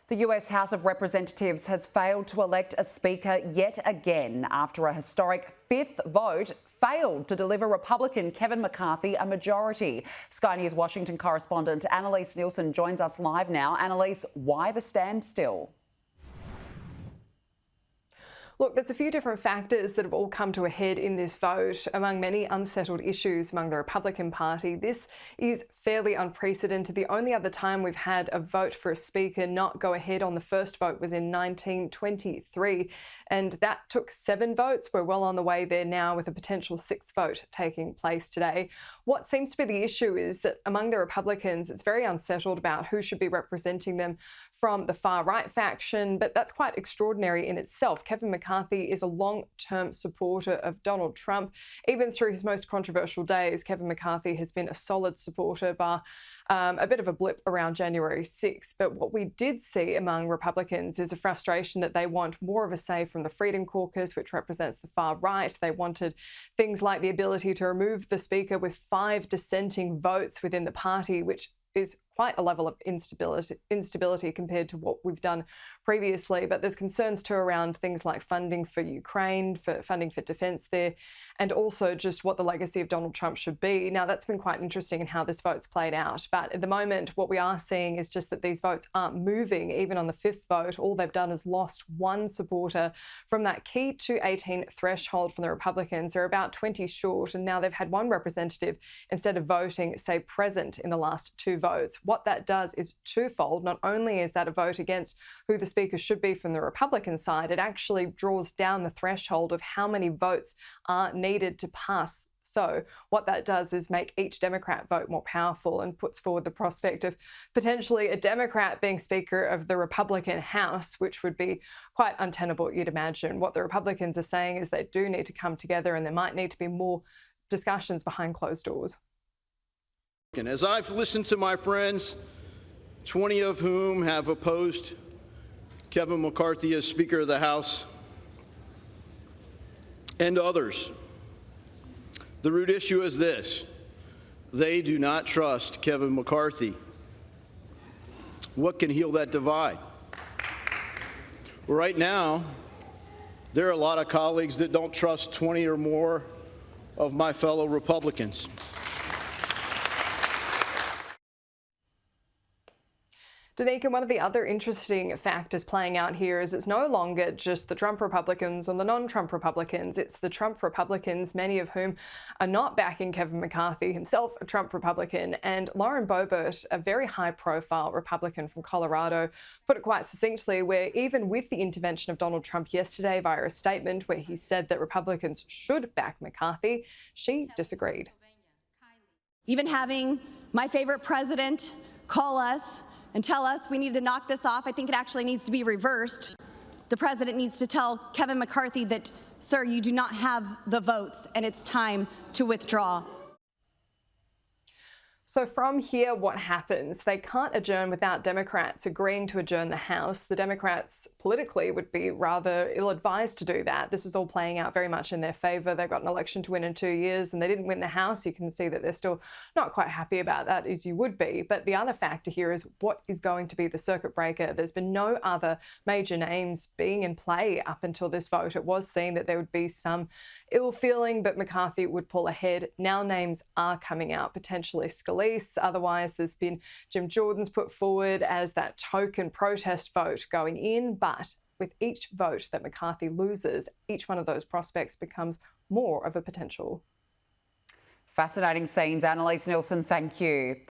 The US House of Representatives has failed to elect a Speaker yet again after a historic fifth vote failed to deliver Republican Kevin McCarthy a majority. Sky News Washington correspondent Annalise Nielsen joins us live now. Annalise, why the standstill? Look, there's a few different factors that have all come to a head in this vote. Among many unsettled issues among the Republican Party, this is fairly unprecedented. The only other time we've had a vote for a speaker not go ahead on the first vote was in 1923, and that took 7 votes. We're well on the way there now with a potential 6th vote taking place today. What seems to be the issue is that among the Republicans, it's very unsettled about who should be representing them from the far-right faction, but that's quite extraordinary in itself. Kevin McCarthy is a long-term supporter of Donald Trump. Even through his most controversial days, Kevin McCarthy has been a solid supporter, bar a bit of a blip around January 6th. But what we did see among Republicans is a frustration that they want more of a say from the Freedom Caucus, which represents the far right. They wanted things like the ability to remove the Speaker with 5 dissenting votes within the party, which is quite a level of instability compared to what we've done previously. But there's concerns too around things like funding for Ukraine, for funding for defence there, and also just what the legacy of Donald Trump should be. Now, that's been quite interesting in how this vote's played out. But at the moment, what we are seeing is just that these votes aren't moving. Even on the 5th vote, all they've done is lost 1 supporter from that key 218 threshold from the Republicans. They're about 20 short, and now they've had 1 representative, instead of voting, say present in the last 2 votes. What that does is twofold. Not only is that a vote against who the Speaker should be from the Republican side, it actually draws down the threshold of how many votes are needed to pass. So what that does is make each Democrat vote more powerful and puts forward the prospect of potentially a Democrat being Speaker of the Republican House, which would be quite untenable, you'd imagine. What the Republicans are saying is they do need to come together, and there might need to be more discussions behind closed doors. And as I've listened to my friends, 20 of whom have opposed Kevin McCarthy as Speaker of the House, and others, the root issue is this: they do not trust Kevin McCarthy. What can heal that divide? Right now, there are a lot of colleagues that don't trust 20 or more of my fellow Republicans. Danica, one of the other interesting factors playing out here is it's no longer just the Trump Republicans and the non-Trump Republicans. It's the Trump Republicans, many of whom are not backing Kevin McCarthy, himself a Trump Republican, and Lauren Boebert, a very high-profile Republican from Colorado, put it quite succinctly, where even with the intervention of Donald Trump yesterday via a statement where he said that Republicans should back McCarthy, she disagreed. Even having my favorite president call us and tell us we need to knock this off, I think it actually needs to be reversed. The president needs to tell Kevin McCarthy that, sir, you do not have the votes and it's time to withdraw. So from here, what happens? They can't adjourn without Democrats agreeing to adjourn the House. The Democrats politically would be rather ill-advised to do that. This is all playing out very much in their favour. They've got an election to win in 2 years and they didn't win the House. You can see that they're still not quite happy about that, as you would be. But the other factor here is what is going to be the circuit breaker. There's been no other major names being in play up until this vote. It was seen that there would be some ill feeling, but McCarthy would pull ahead. Now names are coming out, potentially Scalise. Otherwise, there's been Jim Jordan's put forward as that token protest vote going in. But with each vote that McCarthy loses, each one of those prospects becomes more of a potential. Fascinating scenes. Annalise Nielsen, thank you.